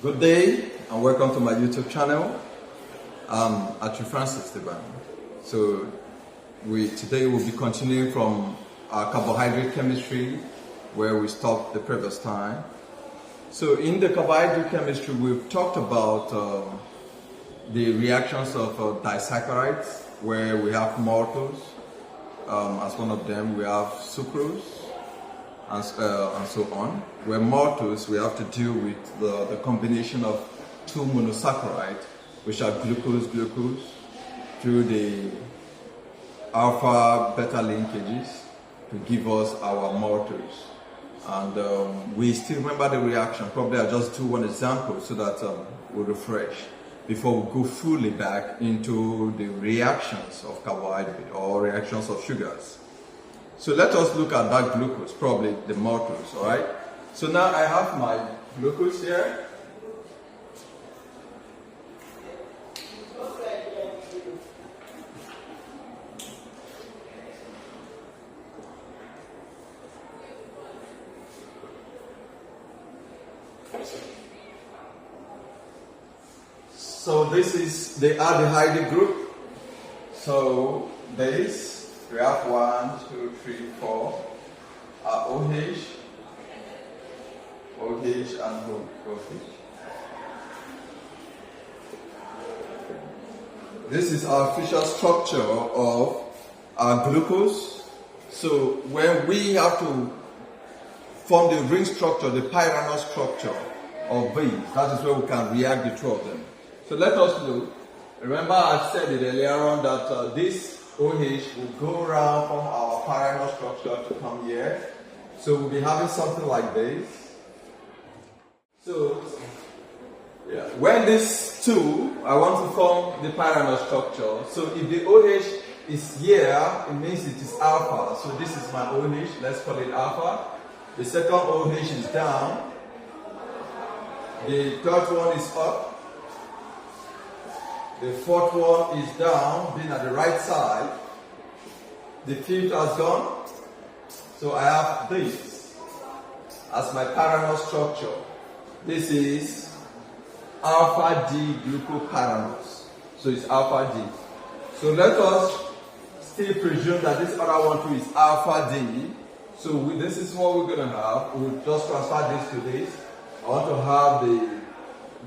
Good day and welcome to my YouTube channel. I'm Archie Francis Deban. So today we'll be continuing from our carbohydrate chemistry where we stopped the previous time. So in the carbohydrate chemistry we've talked about the reactions of disaccharides where we have maltose as one of them, we have sucrose and so on. Where maltose, we have to deal with the combination of two monosaccharides, which are glucose, through the alpha-beta linkages to give us our maltose. And we still remember the reaction. Probably I'll just do one example so that we'll refresh before we go fully back into the reactions of carbohydrate or reactions of sugars. So let us look at that glucose, probably the maltose, all right? So now I have my glucose here. So this is the aldehyde group. So this, we have 1, 2, 3, 4, OH, and OH. This is our Fischer structure of our glucose. So when we have to form the ring structure, the pyranose structure of these, that is where we can react the two of them. So let us look. Remember I said it earlier on that this OH will go around from our pyranose structure to come here. So we'll be having something like this. So yeah, when this two, I want to form the pyranose structure. So if the OH is here, it means it is alpha. So this is my OH, let's call it alpha. The second OH is down. The third one is up. The fourth one is down, being at the right side. The fifth has gone. So I have this as my pyranose structure. This is alpha D glucopyranose. So it's alpha D. So let us still presume that this other one too is alpha D. So this is what we're going to have. We'll just transfer this to this. I want to have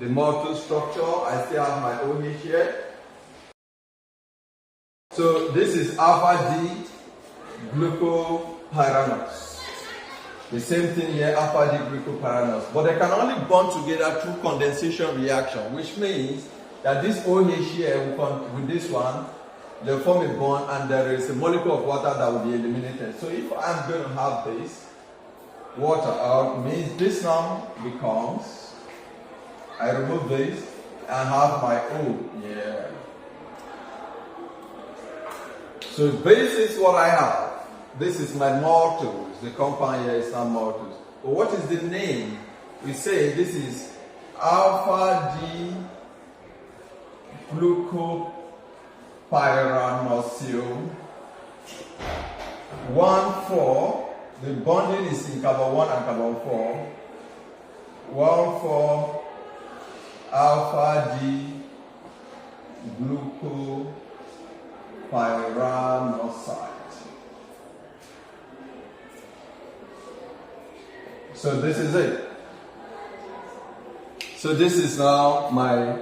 the maltose structure. I still have my OH here. So this is alpha D glucopyranose. The same thing here, alpha D glucopyranose. But they can only bond together through condensation reaction, which means that this OH here with this one, they form a bond and there is a molecule of water that will be eliminated. So if I'm going to have this water out, means this now becomes, I remove this and have my O here. So this is what I have. This is my maltose. The compound here is not maltose. But what is the name? We say this is alpha D glucopyranosine 1,4. The bonding is in carbon 1 and carbon 4. 1,4 alpha D glucopyranoside. So this is it. So this is now my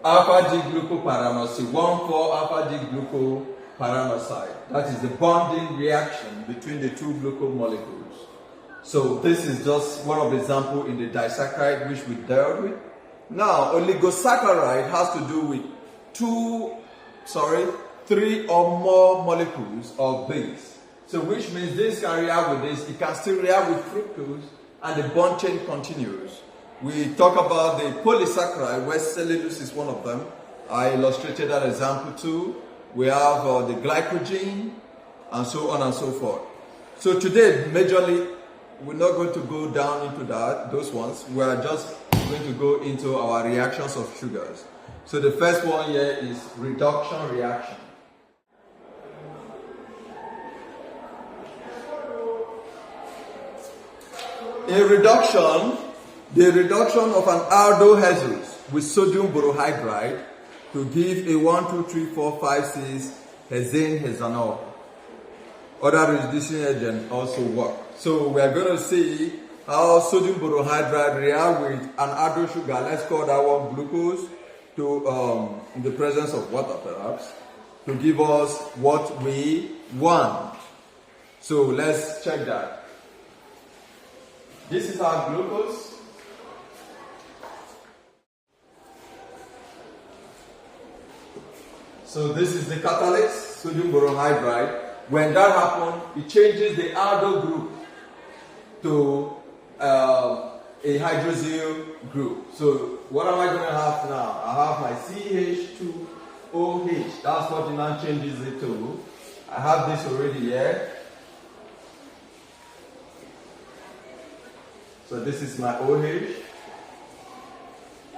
alpha D glucopyranoside, 1,4 alpha D glucopyranoside. That is the bonding reaction between the two glucose molecules. So this is just one of the examples in the disaccharide which we dealt with. Now, oligosaccharide has to do with 3 or more molecules of base. So which means this can react with this, it can still react with fructose, and the bond chain continues. We talk about the polysaccharide, where cellulose is one of them. I illustrated that example too. We have the glycogen, and so on and so forth. So today, majorly, we're not going to go down into those ones. We are just going to go into our reactions of sugars. So the first one here is reduction reaction. In reduction, The reduction of an aldohexose with sodium borohydride to give a 1, 2, 3, 4, 5, 6 hexane hexanol. Other reducing agents also work. So we are going to see how sodium borohydride react with an aldo sugar, let's call that one glucose, to in the presence of water perhaps, to give us what we want. So let's check that. This is our glucose. So this is the catalyst, sodium borohydride. When that happens, it changes the aldo group to a hydroxyl group. So what am I going to have now? I have my CH2OH. That's what it now changes it to. I have this already here. So this is my OH.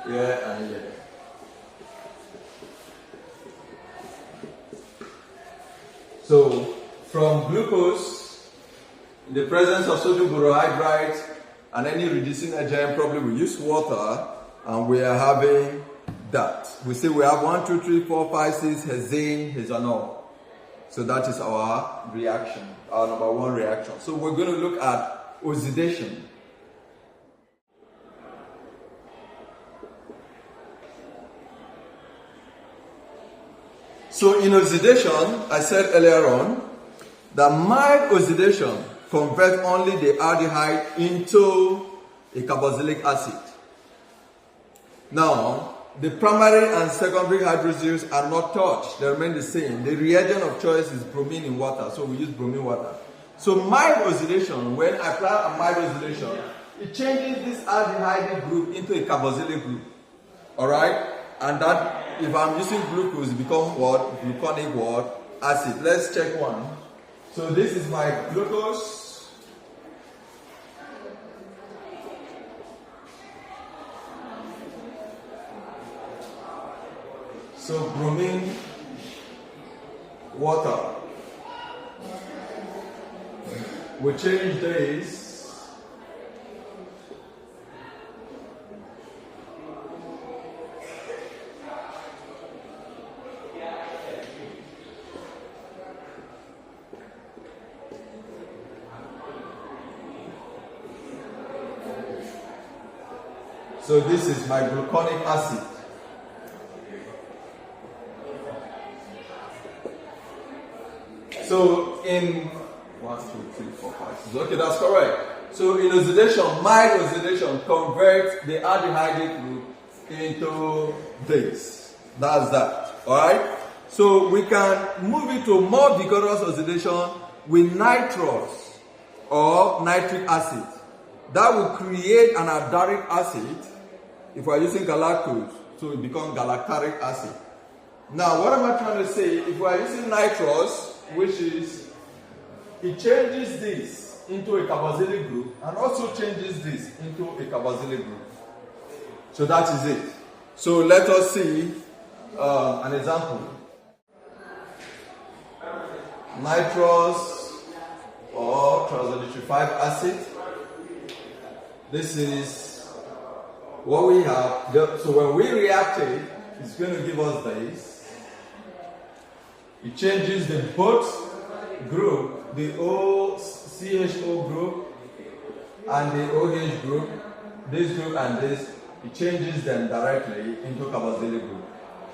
Here and here. So from glucose, in the presence of sodium borohydride and any reducing agent, probably we use water, and we are having that. We say we have 1, 2, 3, 4, 5, 6 hexane hexanol. So that is our reaction, our number one reaction. So we're going to look at oxidation. So in oxidation, I said earlier on, that mild oxidation converts only the aldehyde into a carboxylic acid. Now, the primary and secondary hydroxyls are not touched. They remain the same. The reagent of choice is bromine in water, so we use bromine water. So mild oxidation, when I apply a mild oxidation, it changes this aldehyde group into a carboxylic group. Alright? And that, if I'm using glucose, it becomes what? Gluconic what? Acid. Let's check one. So this is my glucose. So bromine, water. We change this. So this is my gluconic acid. So in 1, 2, 3, 4, 5, 6. Okay, that's correct. So in oxidation, mild oxidation converts the aldehyde group into this. That's that. Alright? So we can move into more vigorous oxidation with nitrous or nitric acid. That will create an aldaric acid if we are using galactose, so it becomes galactaric acid. Now, what am I trying to say? If we are using nitrous, which is, it changes this into a carboxylic group and also changes this into a carboxylic group. So that is it. So let us see an example. Nitrous or trinitrothiolic acid. This is what we have. So when we react it, it's going to give us this. It changes the both group, the OCHO group and the OH group, this group and this, it changes them directly into carboxylic group.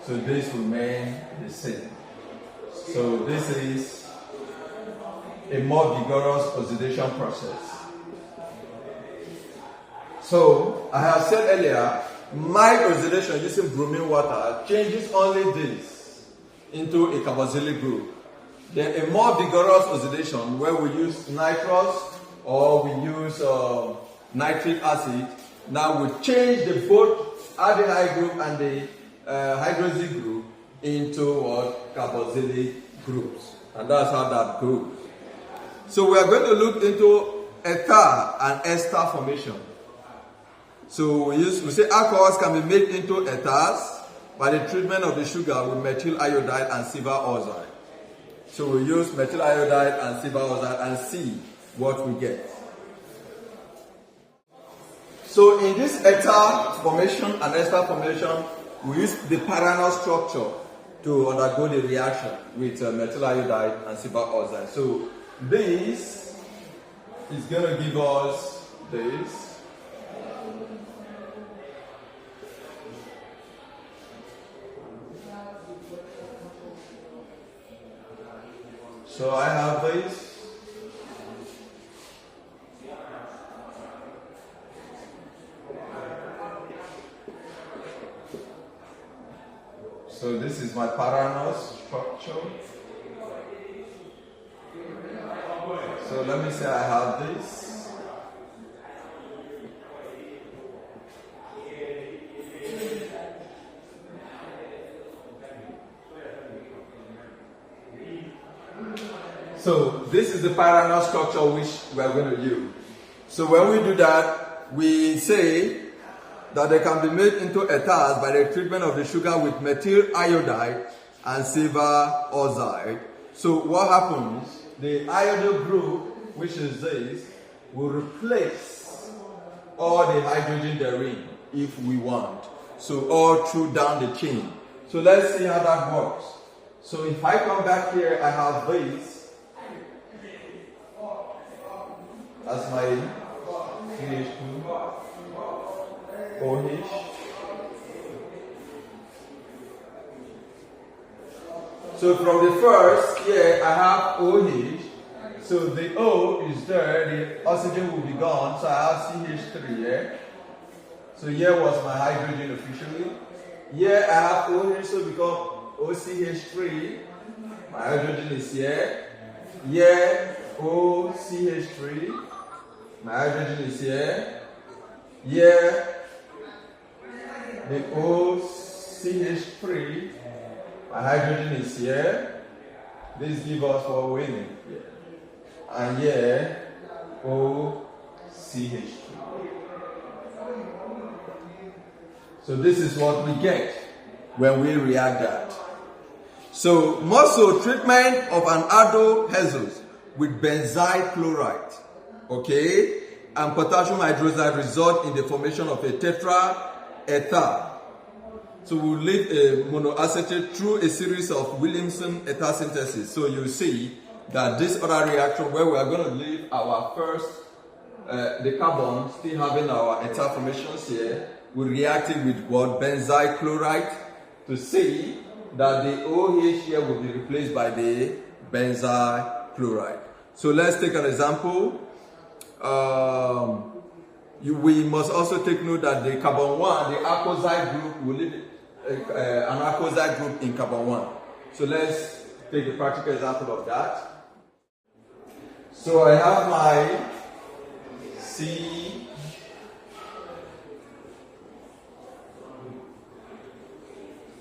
So this will remain the same. So this is a more vigorous oxidation process. So I have said earlier, mild oxidation using bromine water changes only this into a carboxylic group. Then a more vigorous oxidation where we use nitrous or we use nitric acid, now we change the both aldehyde group and the hydroxy group into what? Carboxylic groups. And that's how that goes. So we are going to look into ether and ester formation. So we say alcohols can be made into ethers by the treatment of the sugar with methyl iodide and silver oxide. So we use methyl iodide and silver oxide and see what we get. So in this ester formation and ester formation, we use the parallel structure to undergo the reaction with methyl iodide and silver oxide. So this is going to give us this. So I have this. So this is my parallel structure. So let me say I have this. So this is the parallel structure which we are going to use. So when we do that, we say that they can be made into ethers by the treatment of the sugar with methyl iodide and silver oxide. So what happens? The iodide group, which is this, will replace all the hydrogen therein if we want. So all through down the chain. So let's see how that works. So if I come back here, I have this as my CH2 OH. So from the first here I have OH. So the O is there, the oxygen will be gone. So I have CH3 here. So here was my hydrogen officially. Here I have OH, so become OCH3. My hydrogen is here. Here OCH3. My hydrogen is here. Here the OCH3, my hydrogen is here. This gives us what we need here. And here OCH3. So this is what we get when we react that. So muscle treatment of an aldohexose with benzyl chloride, okay, and potassium hydroxide result in the formation of a tetraether. So we'll leave a monoacetate through a series of Williamson ether synthesis. So you see that this other reaction where we are going to leave our first, the carbon still having our ether formations here, we reacted with what? Benzyl chloride, to see that the OH here will be replaced by the benzyl chloride. So let's take an example. We must also take note that the carbon 1, the alkoxide group, will leave an alkoxide group in carbon 1. So let's take a practical example of that. So I have my C,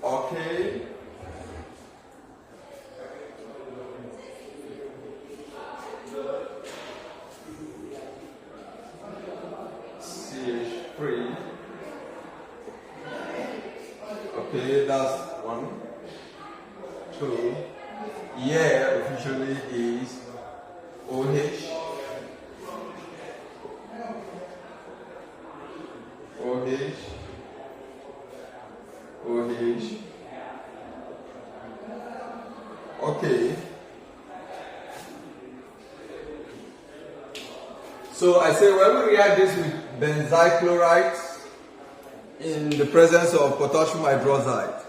okay, CH3, okay, that's 1, 2, yeah, officially is OH, OH, OH, okay. So I say when we react this with benzyl chloride in the presence of potassium hydroxide,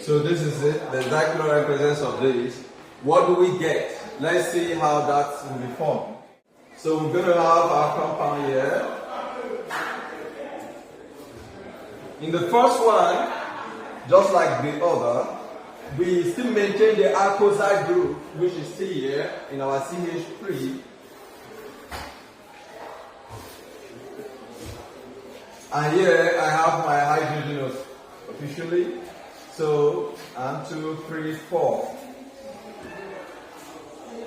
so this is it, benzyl chloride presence of this. What do we get? Let's see how that will be formed. So we're going to have our compound here. In the first one, just like the other, we still maintain the alkoxide group, which is still here in our CH3. And here I have my hydrogen officially. So 1, 2, 3, 4.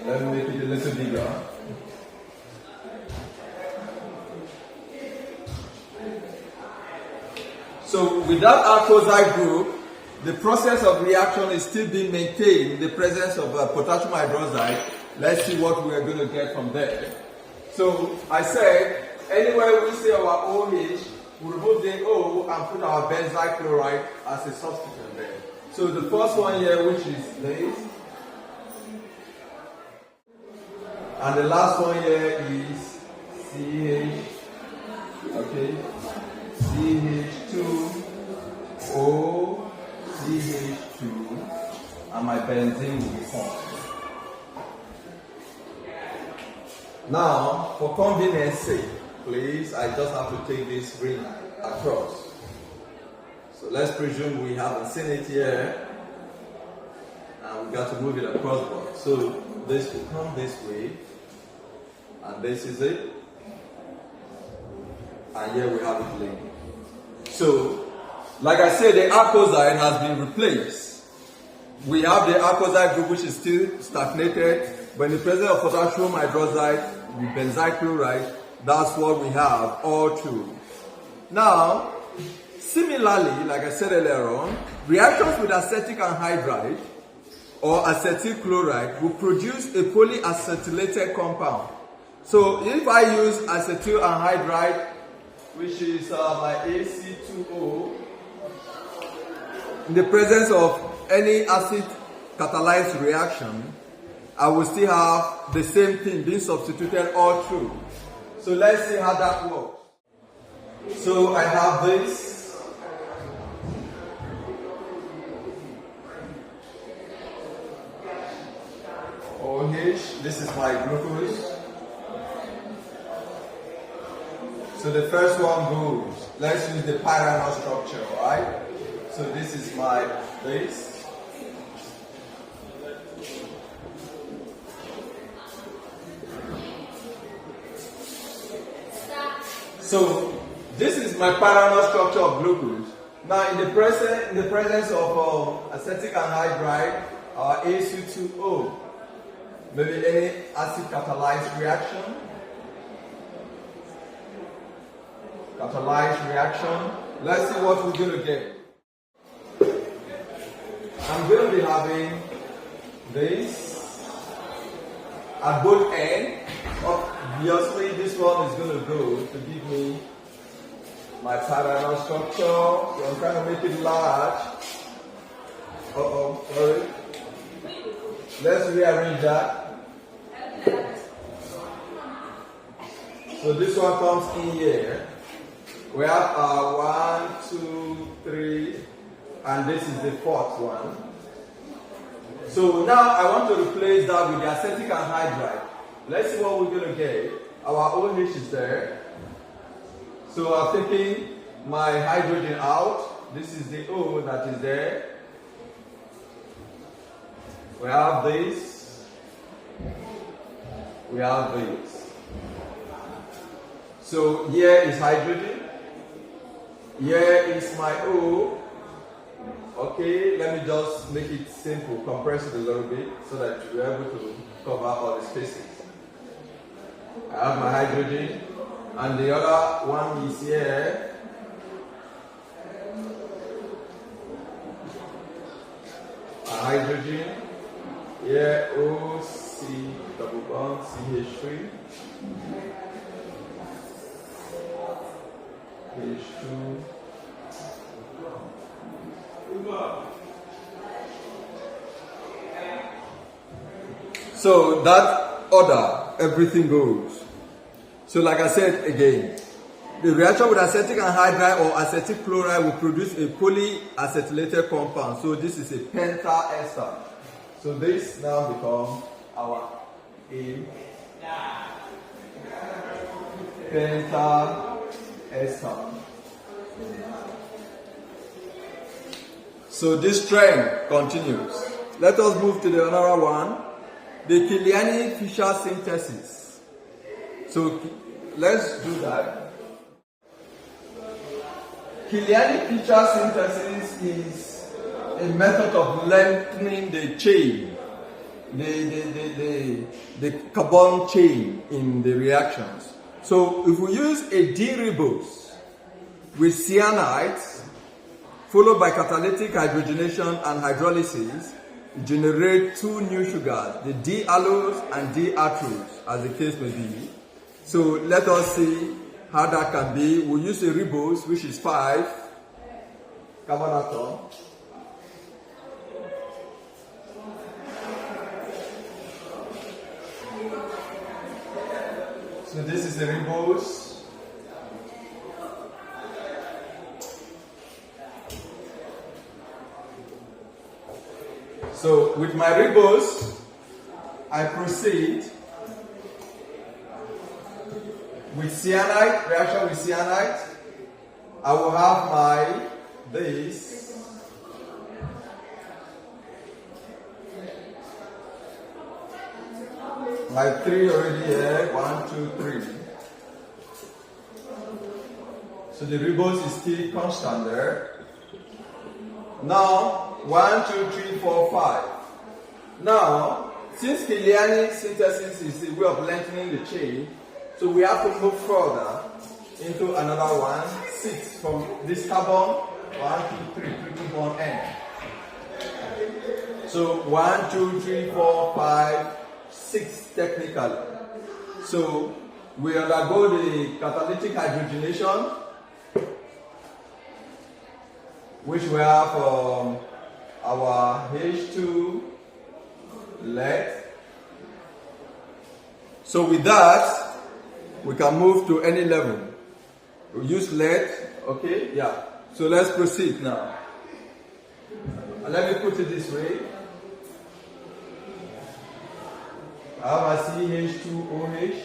Let me make it a little bigger. So with that alkoxide group, the process of reaction is still being maintained in the presence of potassium hydroxide. Let's see what we are going to get from there. So I said, anywhere we see our OH, we remove the O and put our benzyl chloride as a substitute there. So the first one here, which is this, and the last one here is CH, okay, CH2O, CH2, and my benzene will be formed. Now, for convenience sake, please, I just have to take this ring across. So let's presume we haven't seen it here, and we got to move it across board. So this will come this way, and this is it, and here we have it linked. So, like I said, the alkoxide has been replaced. We have the alkoxide group which is still stagnated, but in the presence of potassium hydroxide with benzyl chloride, that's what we have, all true. Now, similarly, like I said earlier on, reactions with acetic anhydride or acetyl chloride will produce a polyacetylated compound. So if I use acetyl anhydride, which is my AC2O, in the presence of any acid catalyzed reaction, I will still have the same thing being substituted all through. So let's see how that works. So I have this. OH, this is my glucose. So the first one goes. Let's use the pyranol structure, right? So this is my base. So this is my pyranol structure of glucose. Now in the presence of acetic anhydride, AC2O, maybe any acid catalyzed reaction. Let's see what we're going to get. I'm going to be having this at both ends. Obviously, this one is going to go to give me my pyranol structure. So I'm trying to make it large. Sorry. Let's rearrange that. So this one comes in here. We have 1, 2, 3, and this is the fourth one. So now I want to replace that with the acetic anhydride. Let's see what we're going to get. Our OH is there. So I'm taking my hydrogen out. This is the O that is there. We have this. We have this. So here is hydrogen. Here is my O. Okay, let me just make it simple, compress it a little bit so that you're able to cover all the spaces. I have my hydrogen, and the other one is here. A hydrogen, here OC double bond CH3, H2. So that order, everything goes. So like I said again, the reaction with acetic anhydride or acetic chloride will produce a polyacetylated compound. So this is a penta-ester. So this now becomes our penta-ester. So this trend continues. Let us move to the another one, the Kiliani-Fischer synthesis. So let's do that. Kiliani-Fischer synthesis is a method of lengthening the chain, the carbon chain in the reactions. So if we use a D-ribose with cyanide followed by catalytic hydrogenation and hydrolysis, generate two new sugars, the D-allose and D-atrose, as the case may be. So let us see how that can be. We'll use a ribose, which is 5 carbon atom. So this is a ribose. So with my ribose, I proceed with cyanide, reaction with cyanide. I will have my 3 already here, 1, 2, 3. So the ribose is still constant there. Now, 1, 2, 3, 4, 5. Now, since Kiliani synthesis is a way of lengthening the chain, so we have to move further into another one, 6 from this carbon, 1, 2, 3, triple bond N. So 1, 2, 3, 4, 5, 6 technically. So we undergo the catalytic hydrogenation, which we have our H2 lead. So with that, we can move to any level. We use lead, okay? Yeah. So let's proceed now. And let me put it this way. I have a CH2OH.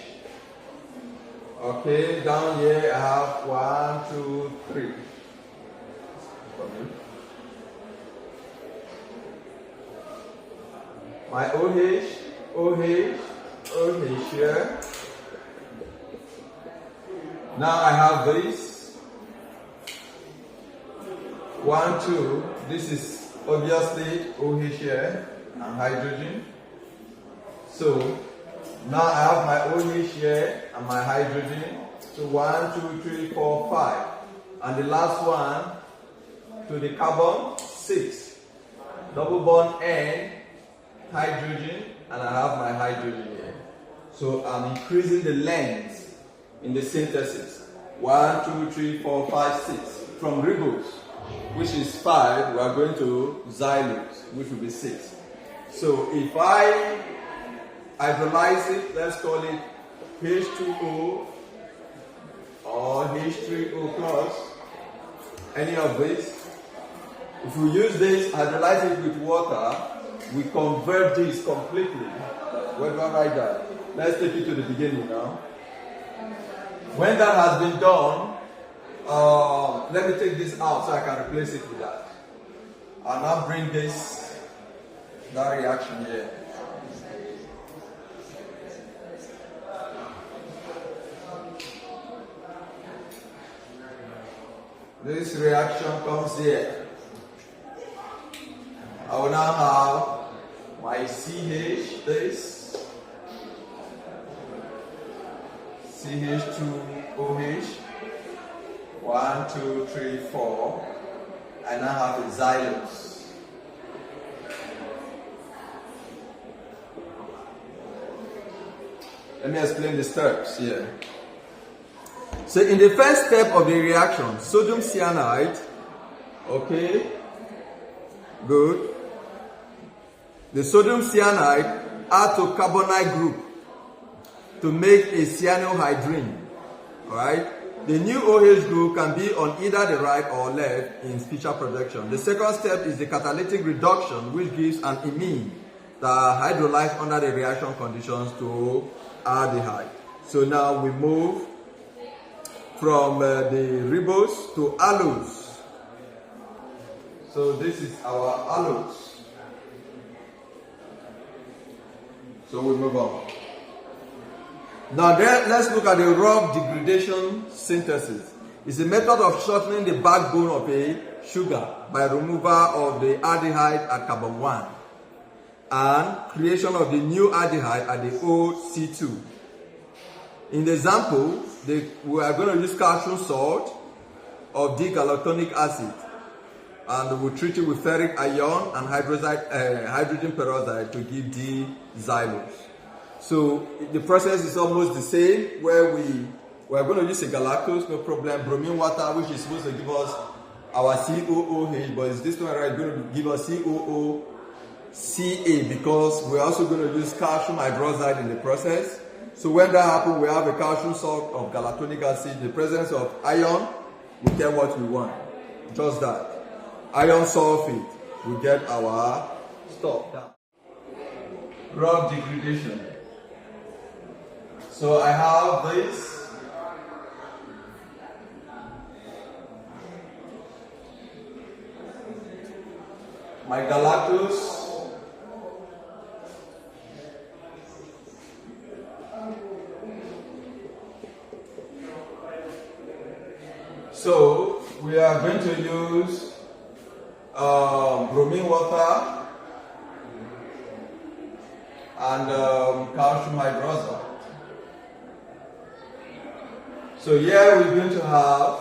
Okay, down here I have 1, 2, 3. My OH, OH, OH here. Now I have this 1, 2. This is obviously OH here and hydrogen. So now I have my OH here and my hydrogen. So 1, 2, 3, 4, 5. And the last one to the carbon, 6. Double bond N, hydrogen, and I have my hydrogen here. So I'm increasing the length in the synthesis. 1, 2, 3, 4, 5, 6. From ribose, which is 5, we are going to xylose, which will be 6. So if I hydrolyze it, let's call it H2O or H3O plus, any of this. If we use this, hydrolyze it with water, we convert this completely. Where do I write that? Let's take it to the beginning now. When that has been done, let me take this out so I can replace it with that. I'll now bring that reaction here. This reaction comes here. I will now have my CH, this CH2OH, 1, 2, 3, 4, and I have a xylose. Let me explain the steps here. So in the first step of the reaction, sodium cyanide, okay, good. The sodium cyanide adds to carbonate group to make a cyanohydrine, alright? The new OH group can be on either the right or left in Fischer production. The second step is the catalytic reduction, which gives an imine that hydrolyzed under the reaction conditions to aldehyde. So now we move from the ribose to allose. So this is our allose. So we move on. Now let's look at the Ruff degradation synthesis. It's a method of shortening the backbone of a sugar by removal of the aldehyde at carbon 1 and creation of the new aldehyde at the OC2. In the example, we are going to use calcium salt of D-galactonic acid and we'll treat it with ferric ion and hydrogen peroxide to give D-xylose. So the process is almost the same, where we're going to use a galactose, no problem, bromine water, which is supposed to give us our COOH, but it's this one right going to give us COOCA, because we're also going to use calcium hydroxide in the process. So when that happens, we have a calcium salt of galactonic acid, in the presence of ion, we get what we want. Just that. Iron sulfate, we get our stuff. Ruff degradation. So I have this. My galactose. So we are going to use bromine water and calcium hydroxide. So here we're going to have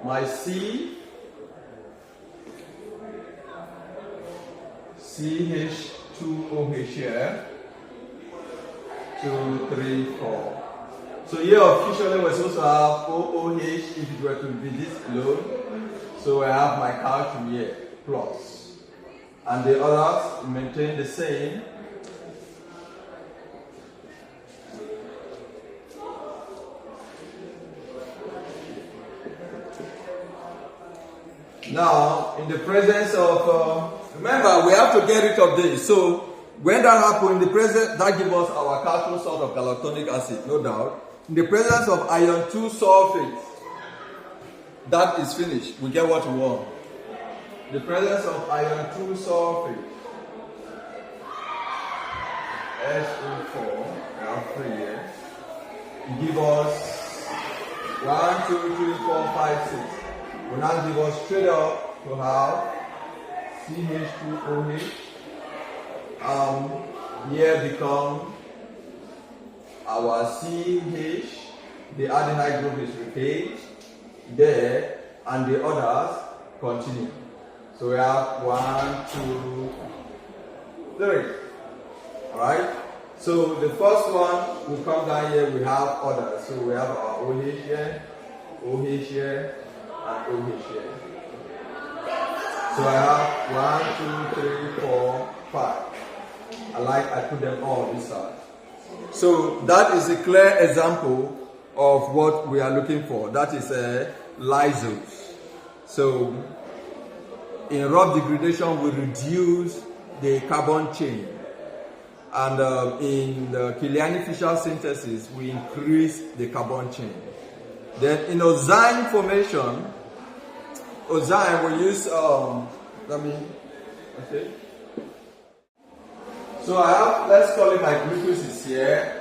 my CH2OH here, 2, 3, 4. So here officially we're supposed to have OOH if it were to be this close. So I have my calcium here, plus. And the others maintain the same. Now, in the presence of, remember, we have to get rid of this. So, when that happens, in the presence, that gives us our calcium salt of galactonic acid, no doubt. In the presence of iron 2 sulfate, that is finished. We get what we want. The presence of iron 2 sulfate, SO4, we have 3 here. It gives us 1, 2, 3, 4, 5, 6. Will now give us straight up to have CH2OH. Here become our CH, the adenine group is repeated there, and the others continue. So we have 1, 2, 3. Alright? So the first one will come down here, we have others. So we have our OH here, OH here, and OH here. So I have 1, 2, 3, 4, 5. I put them all on this side. So that is a clear example of what we are looking for. That is a lysose. So in Ruff degradation, we reduce the carbon chain. And in the Kiliani-Fischer synthesis, we increase the carbon chain. Then in oxime formation, oxime we use, okay. So I have, let's call it my glucose is here.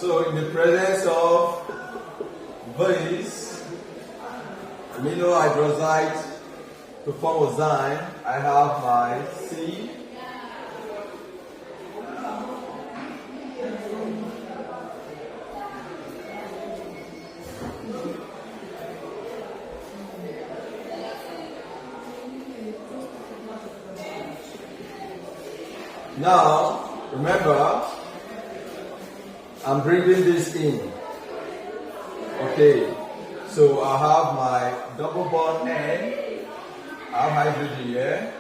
So in the presence of this amino hydroxide to form oxime, I have my C. Now, remember, I'm bringing this in. Okay, so I have my double bond N. I have hydrogen here.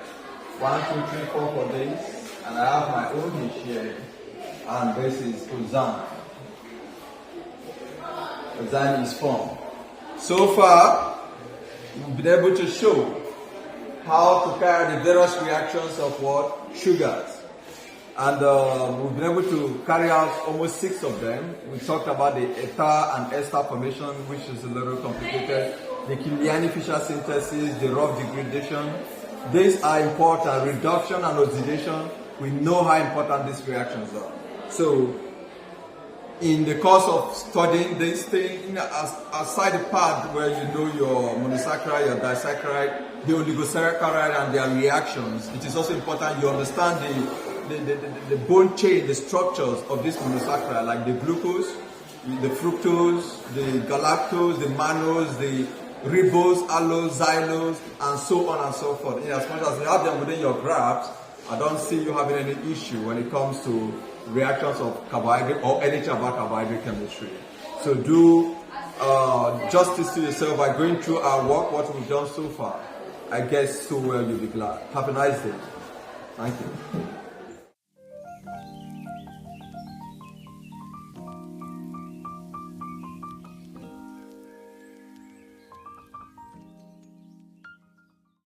1, 2, 3, 4 for this. And I have my OH here. And this is oxime. Oxime is formed. So far, we've been able to show how to carry the various reactions of what? Sugars. And we've been able to carry out almost 6 of them. We talked about the ester and ester formation, which is a little complicated. The Kiliani-Fischer synthesis, the Ruff degradation. These are important. Reduction and oxidation. We know how important these reactions are. So in the course of studying this thing, aside the part where you know your monosaccharide, your disaccharide, the oligosaccharide and their reactions, it is also important you understand the bone chain, the structures of this monosaccharide, like the glucose, the fructose, the galactose, the mannose, the ribose, allose, xylose, and so on and so forth. In as much as you have them within your graphs, I don't see you having any issue when it comes to reactions of carbohydrate or anything about carbohydrate chemistry. So do justice to yourself by going through our work, what we've done so far. I guess so well you'll be glad. Have a nice day. Thank you.